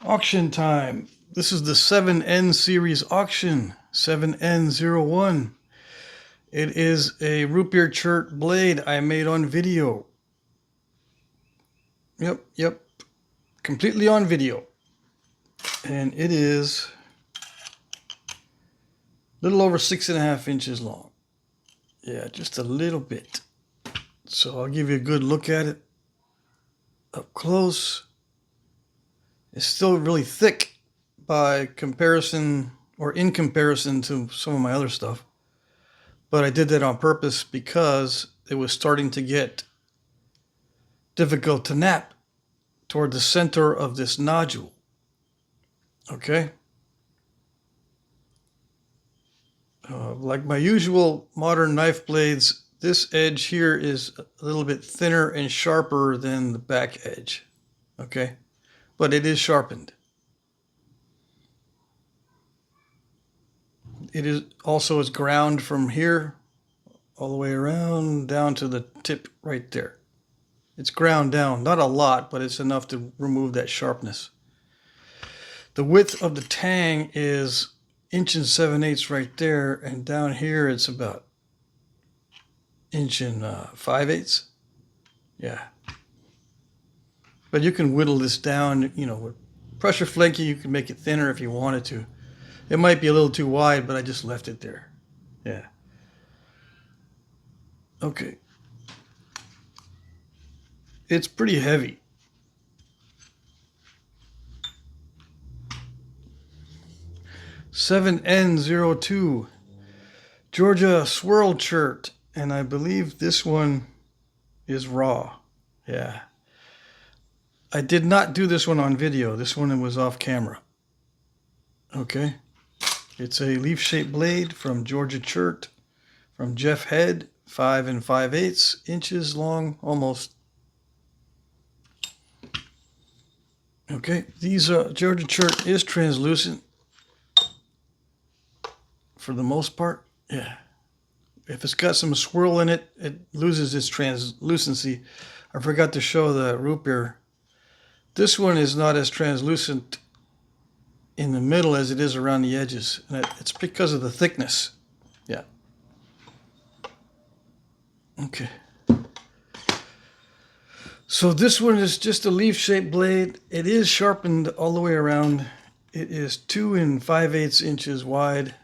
Auction time. This is the 7N series auction, 7N01. It is a root beer chert blade I made on video. Yep. Completely on video. And it is a little over 6.5 inches long. Yeah, just a little bit. So I'll give you a good look at it up close. It's still really thick by comparison, or in comparison to some of my other stuff. But I did that on purpose because it was starting to get difficult to nap toward the center of this nodule. Okay? Like my usual modern knife blades, this edge here is a little bit thinner and sharper than the back edge. Okay? But it is sharpened. It is also is ground from here all the way around down to the tip right there. It's ground down, not a lot, but it's enough to remove that sharpness. The width of the tang is 1 7/8 right there, and down here it's about 1 5/8. Yeah. But you can whittle this down, with pressure flaking. You can make it thinner if you wanted to. It might be a little too wide, but I just left it there. Yeah. Okay. It's pretty heavy. (7N02) Georgia swirl chert, and I believe this one is raw. Yeah. I did not do this one on video. This one was off camera. Okay. It's a leaf-shaped blade from Georgia chert, from Jeff Head, 5 5/8 inches long, almost. Okay, these Georgia chert is translucent for the most part. Yeah. If it's got some swirl in it, it loses its translucency. I forgot to show the root beer. This one is not as translucent in the middle as it is around the edges. And it's because of the thickness. Yeah. Okay. So this one is just a leaf-shaped blade. It is sharpened all the way around. It is 2 5/8 inches wide.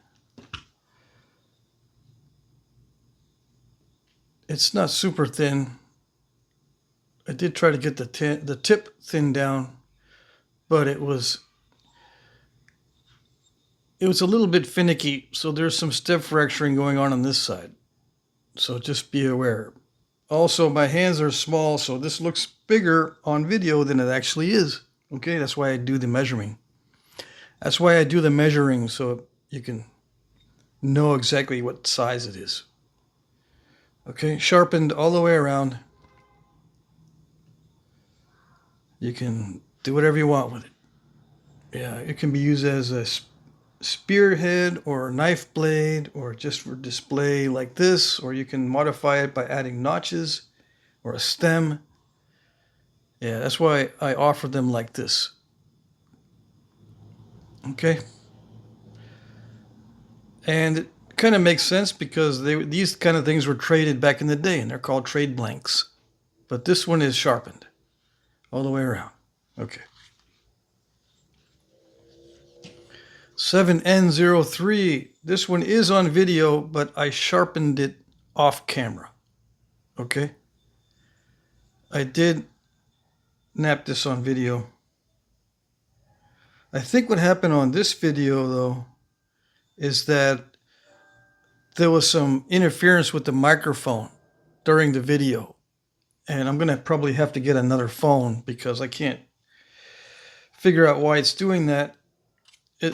It's not super thin. I did try to get the tip thin down, but it was a little bit finicky, so there's some step fracturing going on this side. So just be aware. Also, my hands are small, so this looks bigger on video than it actually is. Okay, that's why I do the measuring. That's why I do the measuring, so you can know exactly what size it is. Okay, sharpened all the way around. You can do whatever you want with it. Yeah, it can be used as a spearhead or a knife blade, or just for display like this, or you can modify it by adding notches or a stem. Yeah, that's why I offer them like this. Okay. And it kind of makes sense because these kind of things were traded back in the day, and they're called trade blanks. But this one is sharpened all the way around. Okay. 7N03. This one is on video, but I sharpened it off camera. Okay. I did nap this on video. I think what happened on this video, though, is that there was some interference with the microphone during the video. And I'm going to probably have to get another phone because I can't figure out why it's doing that.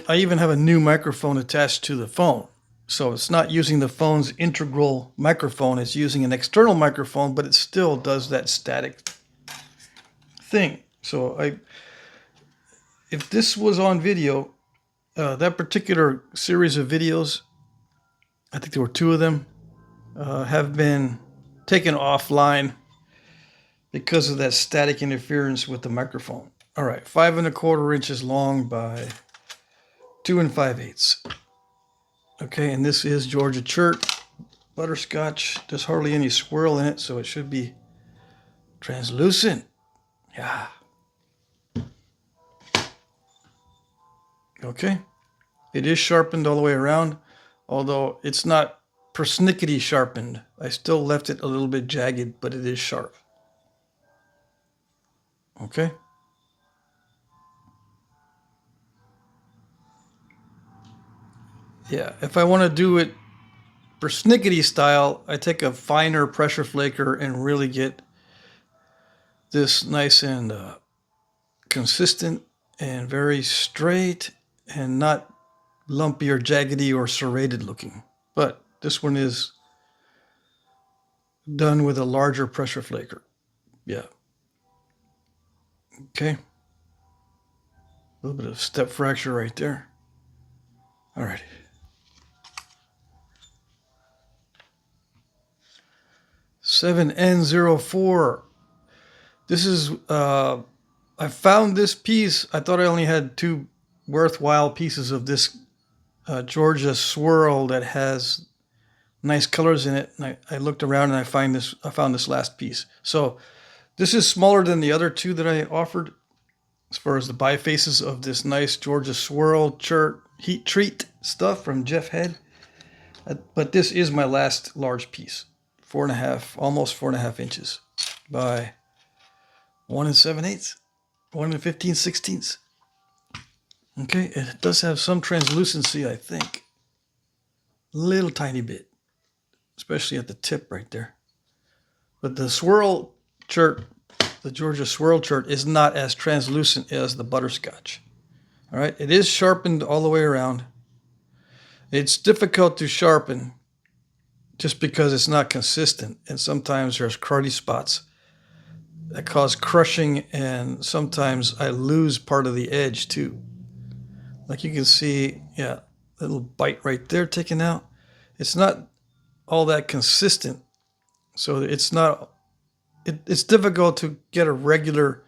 I even have a new microphone attached to the phone. So it's not using the phone's integral microphone. It's using an external microphone, but it still does that static thing. So if this was on video, that particular series of videos, I think there were 2 of them, have been taken offline because of that static interference with the microphone. All right, 5 1/4 inches long by 2 5/8. Okay, and this is Georgia Chert butterscotch. There's hardly any swirl in it, so it should be translucent. Yeah. Okay. It is sharpened all the way around, although it's not persnickety sharpened. I still left it a little bit jagged, but it is sharp. Okay. Yeah, if I want to do it persnickety style, I take a finer pressure flaker and really get this nice and consistent and very straight and not lumpy or jaggedy or serrated looking. But this one is done with a larger pressure flaker. Yeah. Okay. A little bit of step fracture right there. All right. (7N04). This is, I found this piece. I thought I only had 2 worthwhile pieces of this Georgia swirl that has nice colors in it. And I looked around and I found this last piece. So this is smaller than the other 2 that I offered as far as the bifaces of this nice Georgia swirl chert heat treat stuff from Jeff Head. But this is my last large piece. 4 1/2, almost 4 1/2 inches by 1 7/8, 1 15/16. Okay, it does have some translucency, I think. Little tiny bit, especially at the tip right there. But the swirl chert, the Georgia swirl chert, is not as translucent as the butterscotch. All right, it is sharpened all the way around. It's difficult to sharpen just because it's not consistent, and sometimes there's cruddy spots that cause crushing, and sometimes I lose part of the edge too. Like you can see, yeah, little bite right there taken out. It's not all that consistent, so it's difficult to get a regular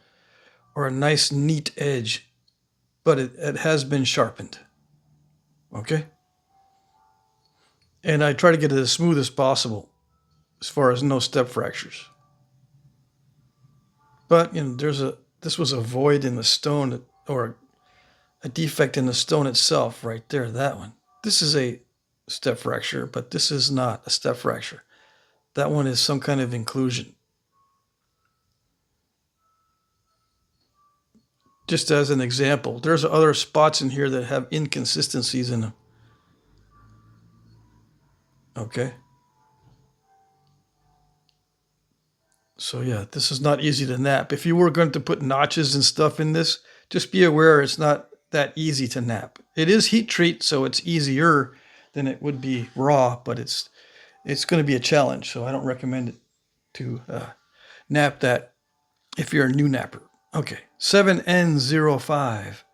or a nice neat edge, but it has been sharpened. Okay? And I try to get it as smooth as possible as far as no step fractures. But this was a void in the stone, or a defect in the stone itself right there, that one. This is a step fracture, but this is not a step fracture. That one is some kind of inclusion. Just as an example, there's other spots in here that have inconsistencies in them. Okay. So yeah, this is not easy to nap. If you were going to put notches and stuff in this, just be aware it's not that easy to nap. It is heat treat, so it's easier than it would be raw, but it's going to be a challenge. So I don't recommend it to nap that if you're a new napper. Okay, 7N05.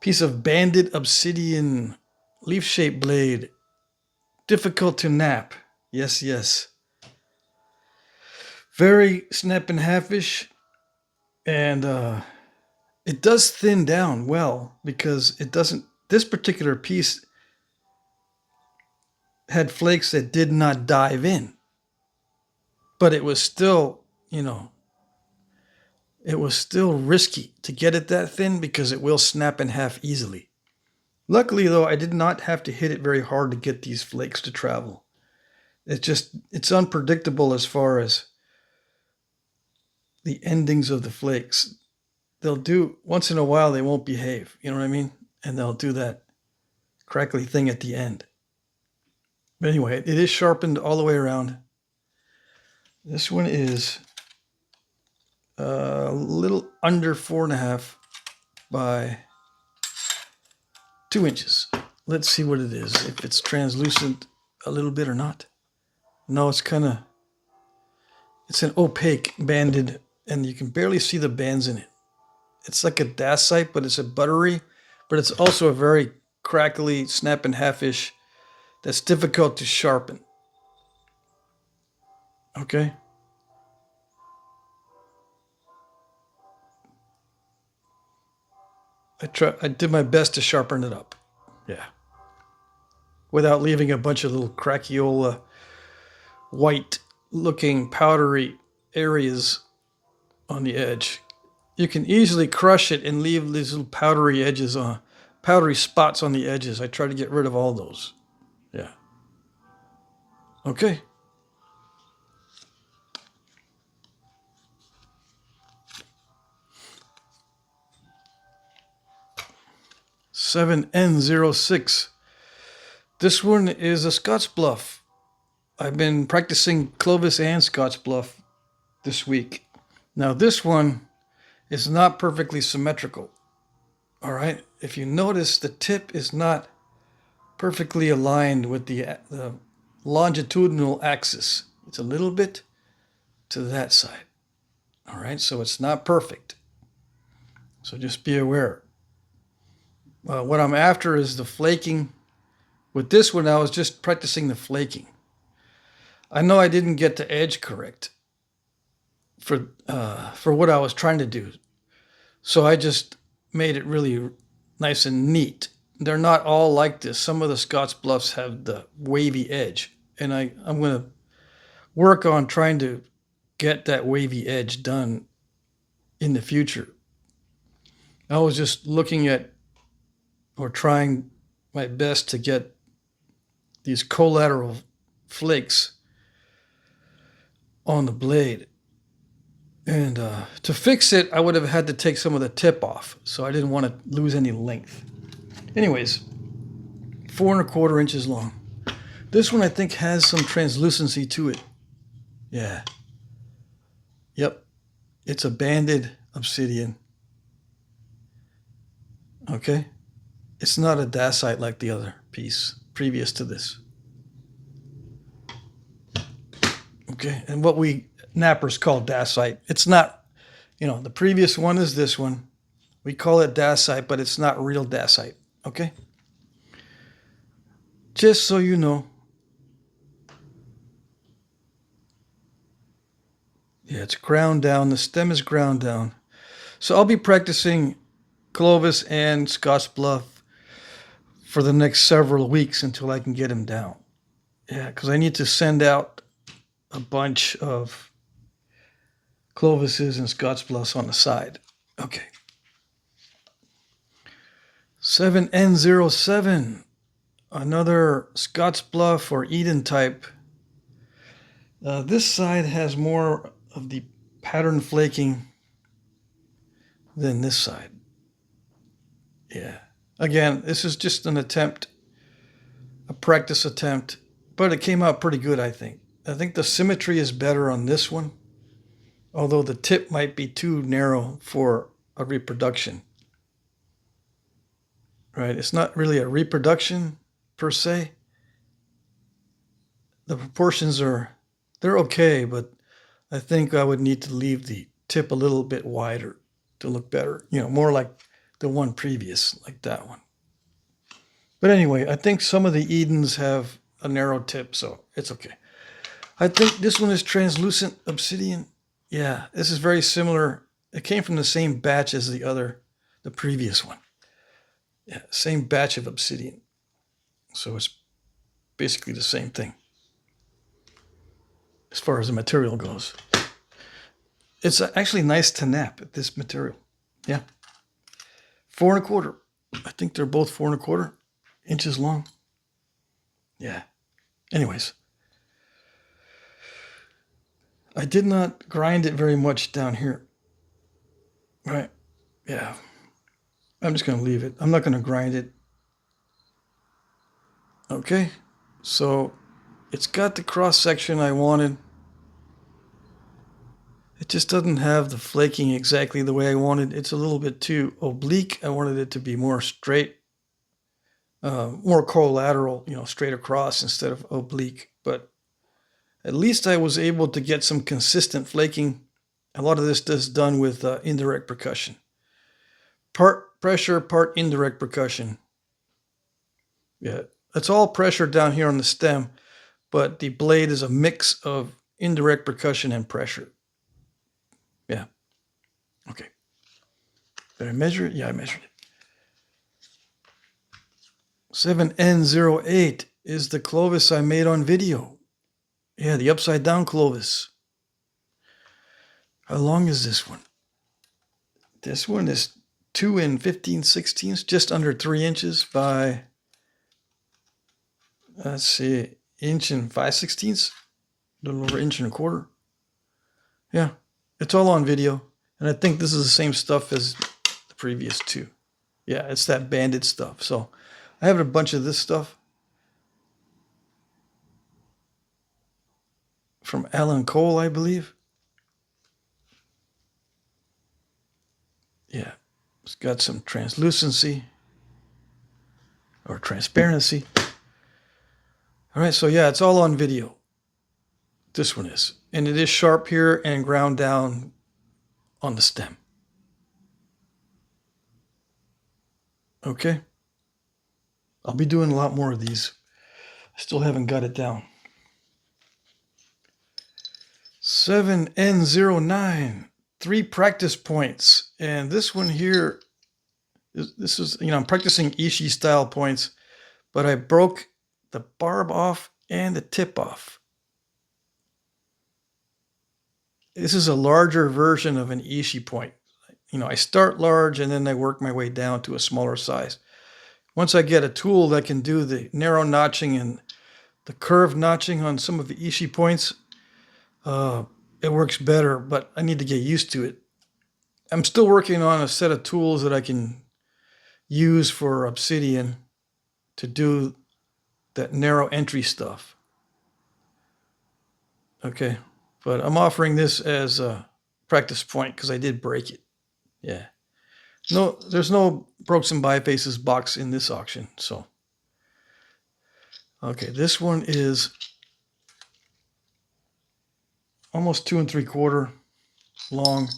Piece of banded obsidian leaf-shaped blade. Difficult to nap. Yes, yes. Very snap and half-ish, and it does thin down well because it doesn't. This particular piece had flakes that did not dive in, but it was still, it was still risky to get it that thin because it will snap in half easily. Luckily, though, I did not have to hit it very hard to get these flakes to travel. It's unpredictable as far as the endings of the flakes. They'll do, once in a while, they won't behave. You know what I mean? And they'll do that crackly thing at the end. But anyway, it is sharpened all the way around. This one is a little under 4 1/2 by 2 inches. Let's see what it is, if it's translucent a little bit or not. No, it's an opaque banded, and you can barely see the bands in it. It's like a dacite, but it's a buttery, but it's also a very crackly, snap and half-ish that's difficult to sharpen. Okay? I did my best to sharpen it up. Yeah. Without leaving a bunch of little crackyiola white looking powdery areas on the edge. You can easily crush it and leave these little powdery spots on the edges. I try to get rid of all those. Yeah. Okay. (7N06). This one is a Scotch Bluff. I've been practicing Clovis and Scotch Bluff this week. Now this one is not perfectly symmetrical. All right. If you notice, the tip is not perfectly aligned with the longitudinal axis. It's a little bit to that side. All right. So it's not perfect. So just be aware. What I'm after is the flaking. With this one, I was just practicing the flaking. I know I didn't get the edge correct for what I was trying to do. So I just made it really nice and neat. They're not all like this. Some of the Scotch Bluffs have the wavy edge. And I'm going to work on trying to get that wavy edge done in the future. I was just looking at or trying my best to get these collateral flakes on the blade. And to fix it, I would have had to take some of the tip off. So I didn't want to lose any length. Anyways, 4¼ inches long. This one I think has some translucency to it. Yeah. Yep. It's a banded obsidian. Okay. It's not a dacite like the other piece previous to this. Okay. And what we nappers call dacite. It's not, the previous one is this one. We call it dacite, but it's not real dacite. Okay. Just so you know. Yeah, it's ground down. The stem is ground down. So I'll be practicing Clovis and Scotch Bluff for the next several weeks until I can get him down. Yeah, because I need to send out a bunch of Clovises and Scotch Bluffs on the side. Okay. 7N07, another Scotch Bluff or Eden type. This side has more of the pattern flaking than this side. Yeah. Again, this is just an attempt, a practice attempt, but it came out pretty good, I think. I think the symmetry is better on this one, although the tip might be too narrow for a reproduction. Right? It's not really a reproduction per se. The proportions they're okay, but I think I would need to leave the tip a little bit wider to look better. More like the one previous, like that one. But anyway, I think some of the Edens have a narrow tip, so it's okay. I think this one is translucent obsidian. Yeah, this is very similar. It came from the same batch as the previous one. Yeah, same batch of obsidian. So it's basically the same thing as far as the material goes. It's actually nice to nap, this material. Yeah. 4¼ I think they're both 4¼ inches long. Yeah. Anyways. I did not grind it very much down here. Right. Yeah. I'm just going to leave it. I'm not going to grind it. Okay. So it's got the cross section I wanted. It just doesn't have the flaking exactly the way I wanted. It's a little bit too oblique. I wanted it to be more straight, more collateral, straight across instead of oblique. But at least I was able to get some consistent flaking. A lot of this is done with indirect percussion. Part pressure, part indirect percussion. Yeah, it's all pressure down here on the stem, but the blade is a mix of indirect percussion and pressure. Yeah. Okay. Did I measure it? Yeah, I measured it. 7N08 is the Clovis I made on video. Yeah, the upside down Clovis. How long is this one? This one is 2 15/16, just under 3 inches by, let's see, inch and 5/16, a little over 1.25 inches. Yeah, it's all on video. And I think this is the same stuff as the previous two. Yeah, it's that banded stuff. So I have a bunch of this stuff from Alan Cole, I believe. Yeah, it's got some translucency or transparency. All right, so yeah, it's all on video. This one is. And it is sharp here and ground down on the stem. Okay. I'll be doing a lot more of these. I still haven't got it down. 7N09, 3 practice points. And this one here, this is, I'm practicing Ishii style points, but I broke the barb off and the tip off. This is a larger version of an Ishii point. I start large and then I work my way down to a smaller size. Once I get a tool that can do the narrow notching and the curved notching on some of the Ishii points, it works better, but I need to get used to it. I'm still working on a set of tools that I can use for obsidian to do that narrow entry stuff. Okay, but I'm offering this as a practice point because I did break it. Yeah. No, there's no Brokes and Bifaces box in this auction, so. Okay, this one is almost 2 3/4 long.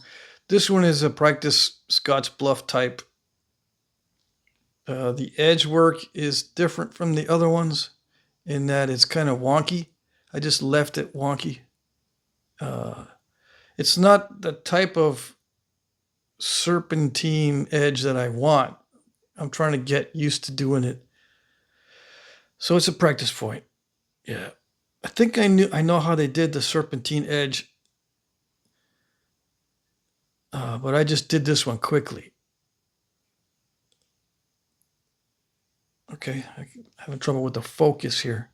This one is a practice Scotch Bluff type. The edge work is different from the other ones in that it's kind of wonky. I just left it wonky. It's not the type of serpentine edge that I want. I'm trying to get used to doing it. So it's a practice point. Yeah. I think I know how they did the serpentine edge. But I just did this one quickly. Okay, I'm having trouble with the focus here.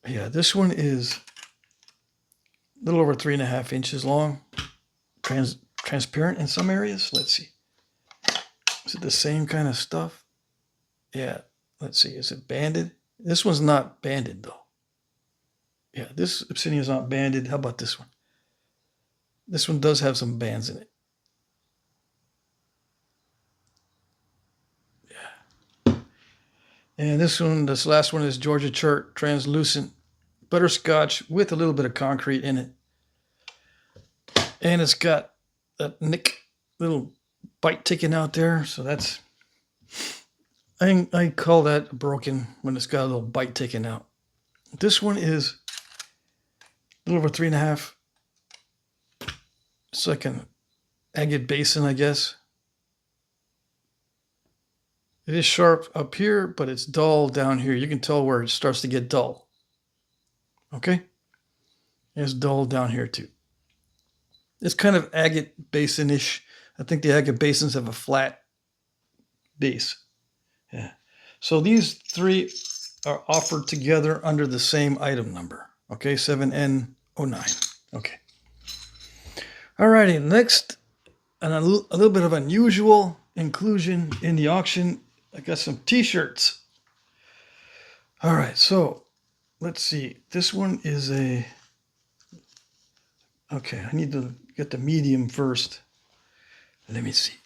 Yeah, this one is a little over 3.5 inches long. Transparent in some areas. Let's see. Is it the same kind of stuff? Yeah. Let's see. Is it banded? This one's not banded though. Yeah, this obsidian is not banded. How about this one? This one does have some bands in it. Yeah. And this last one is Georgia Chert translucent butterscotch with a little bit of concrete in it. And it's got that little bite ticking out there. So that's, I call that broken when it's got a little bite ticking out. This one is a little over 3.5. It's like an agate basin, I guess. It is sharp up here, but it's dull down here. You can tell where it starts to get dull. Okay? It's dull down here too. It's kind of agate basin-ish. I think the agate basins have a flat base. Yeah. So these 3 are offered together under the same item number. Okay, 7N09. Okay. Alrighty, next, and a little bit of unusual inclusion in the auction. I got some t-shirts. All right, so let's see. This one is a, okay, I need to get the medium first. Let me see.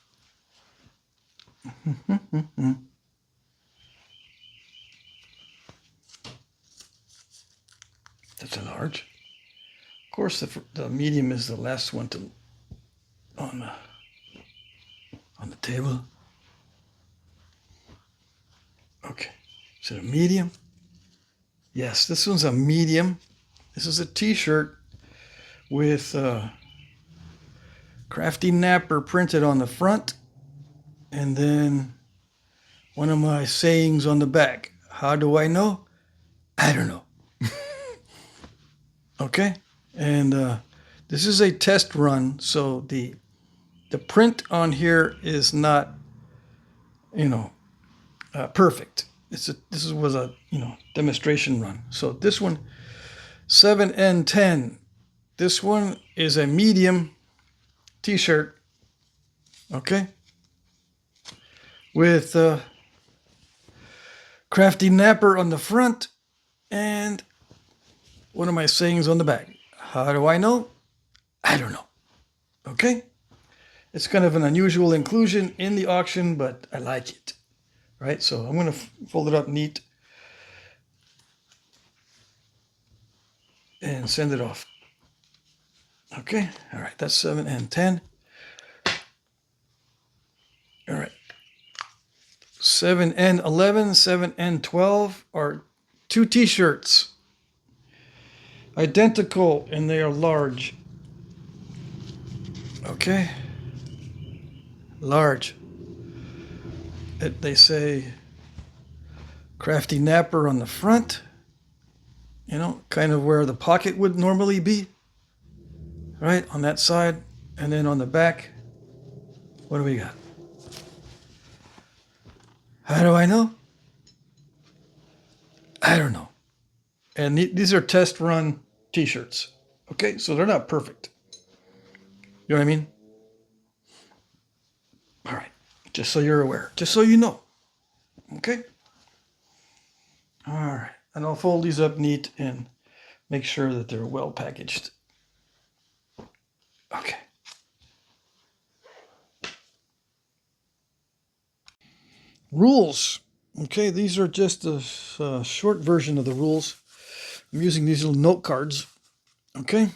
That's a large. Of course, the medium is the last one on the table. Okay, is it a medium? Yes, this one's a medium. This is a t-shirt with Crafty Napper printed on the front, and then one of my sayings on the back. How do I know? I don't know. Okay, and this is a test run, so the print on here is not, perfect. This was a demonstration run. So this one, 7N10. This one is a medium T-shirt. Okay, with crafty napper on the front and one of my sayings on the back. How do I know? I don't know. Okay, it's kind of an unusual inclusion in the auction, but I like it. Right, so I'm going to fold it up neat and send it off. Okay, all right, that's 7N10. All right, 7N11, 7N12 are two T-shirts, identical, and they are large. Okay, large. They say crafty napper on the front, kind of where the pocket would normally be, right, on that side. And then on the back, what do we got? How do I know? I don't know. And these are test run T-shirts. Okay, so they're not perfect. You know what I mean? All right, just so you're aware, just so you know. Okay? All right, and I'll fold these up neat and make sure that they're well packaged. Okay. Rules. Okay, these are just a short version of the rules. I'm using these little note cards. Okay.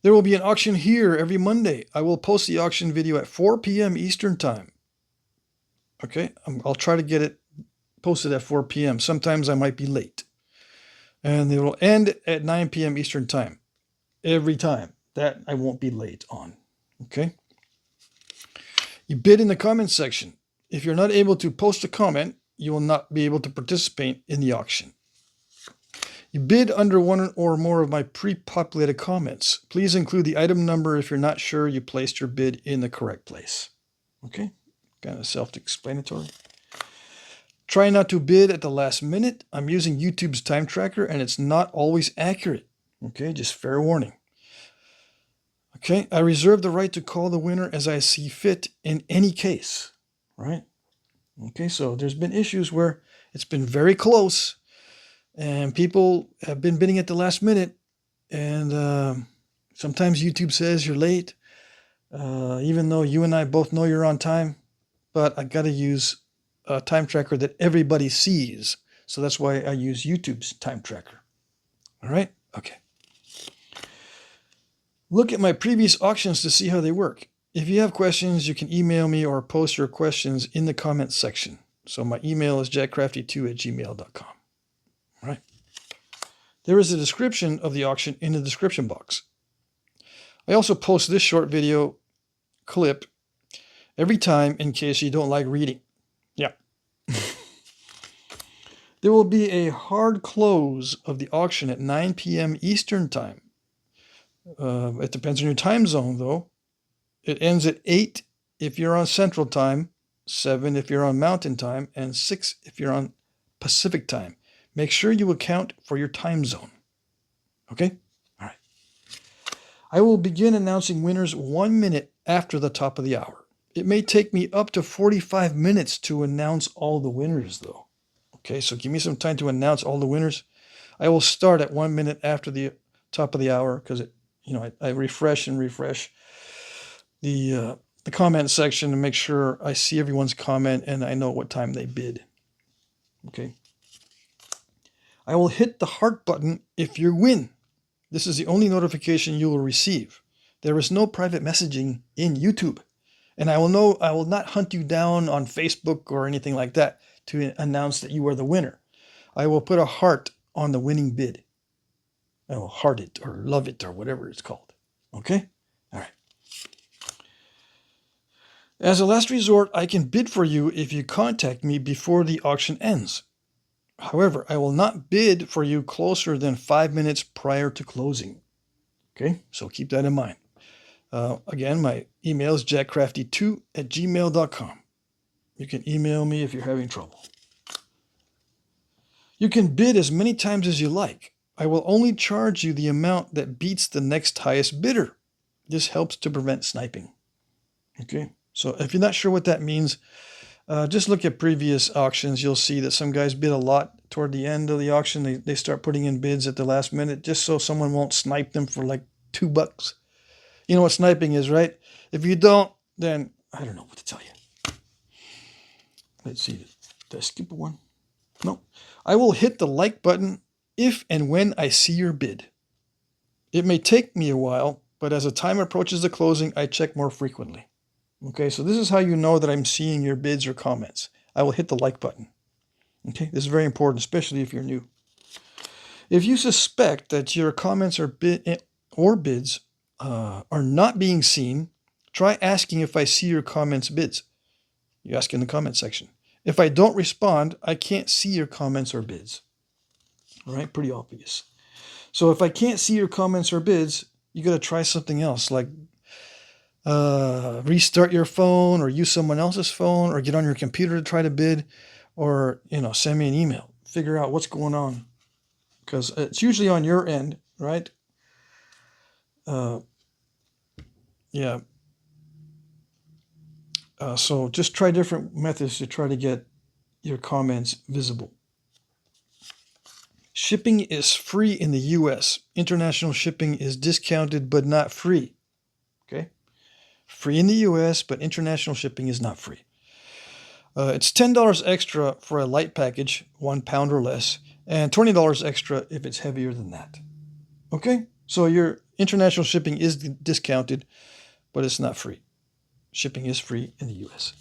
There will be an auction here every Monday. I will post the auction video at 4 p.m. Eastern Time. Okay, I'll try to get it posted at 4 p.m. Sometimes I might be late. And it will end at 9 p.m. Eastern Time. Every time. That I won't be late on. Okay. You bid in the comments section. If you're not able to post a comment, you will not be able to participate in the auction. You bid under one or more of my pre-populated comments. Please include the item number if you're not sure you placed your bid in the correct place. Okay, kind of self-explanatory. Try not to bid at the last minute. I'm using YouTube's time tracker and it's not always accurate. Okay, just fair warning. Okay, I reserve the right to call the winner as I see fit in any case. Right? Okay, so there's been issues where it's been very close and people have been bidding at the last minute, and sometimes YouTube says you're late, even though you and I both know you're on time, but I got to use a time tracker that everybody sees. So that's why I use YouTube's time tracker. All right? Okay. Look at my previous auctions to see how they work. If you have questions, you can email me or post your questions in the comments section. So my email is jackcrafty2@gmail.com. All right. There is a description of the auction in the description box. I also post this short video clip every time in case you don't like reading. Yeah. There will be a hard close of the auction at 9 p.m. Eastern Time. It depends on your time zone, though. It ends at 8 if you're on Central Time, 7 if you're on Mountain Time, and 6 if you're on Pacific Time. Make sure you account for your time zone. Okay? All right. I will begin announcing winners 1 minute after the top of the hour. It may take me up to 45 minutes to announce all the winners, though. Okay, so give me some time to announce all the winners. I will start at 1 minute after the top of the hour because I refresh the comment section to make sure I see everyone's comment and I know what time they bid. Okay. I will hit the heart button if you win. This is the only notification you will receive. There is no private messaging in YouTube. And I will not hunt you down on Facebook or anything like that to announce that you are the winner. I will put a heart on the winning bid. I will heart it or love it or whatever it's called. Okay? All right. As a last resort, I can bid for you if you contact me before the auction ends. However, I will not bid for you closer than 5 minutes prior to closing. Okay, so keep that in mind. Again, my email is jackcrafty2@gmail.com. You can email me if you're having trouble. You can bid as many times as you like. I will only charge you the amount that beats the next highest bidder. This helps to prevent sniping. Okay, so if you're not sure what that means, just look at previous auctions. You'll see that some guys bid a lot toward the end of the auction. They start putting in bids at the last minute just so someone won't snipe them for like $2. You know what sniping is, right? If you don't, then I don't know what to tell you. Let's see. Did I skip one? No. I will hit the like button if and when I see your bid. It may take me a while, but as the time approaches the closing, I check more frequently. Okay, so this is how you know that I'm seeing your bids or comments. I will hit the like button. Okay, this is very important, especially if you're new. If you suspect that your comments or bids are not being seen, try asking if I see your comments bids. You ask in the comment section. If I don't respond, I can't see your comments or bids. All right, pretty obvious. So if I can't see your comments or bids, you got to try something else, like restart your phone or use someone else's phone or get on your computer to try to bid, or send me an email. Figure out what's going on, because it's usually on your end, right? Yeah. So just try different methods to try to get your comments visible. Shipping is free in the US. International shipping is discounted but not free. Okay? Free in the US, but international shipping is not free. It's $10 extra for a light package, 1 pound or less, and $20 extra if it's heavier than that. Okay? So your international shipping is discounted, but it's not free. Shipping is free in the US.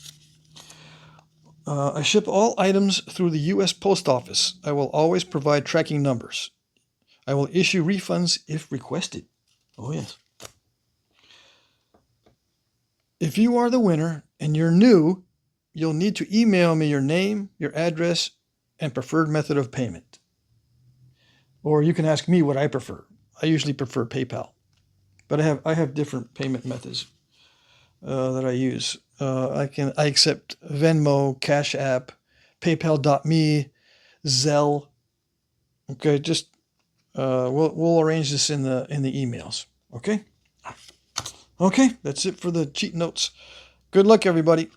I ship all items through the U.S. Post Office. I will always provide tracking numbers. I will issue refunds if requested. Oh, yes. If you are the winner and you're new, you'll need to email me your name, your address, and preferred method of payment. Or you can ask me what I prefer. I usually prefer PayPal, but I have different payment methods that I use. I accept Venmo, Cash App, PayPal.me, Zelle. Okay, just we'll arrange this in the emails. Okay. Okay, that's it for the cheat notes. Good luck, everybody.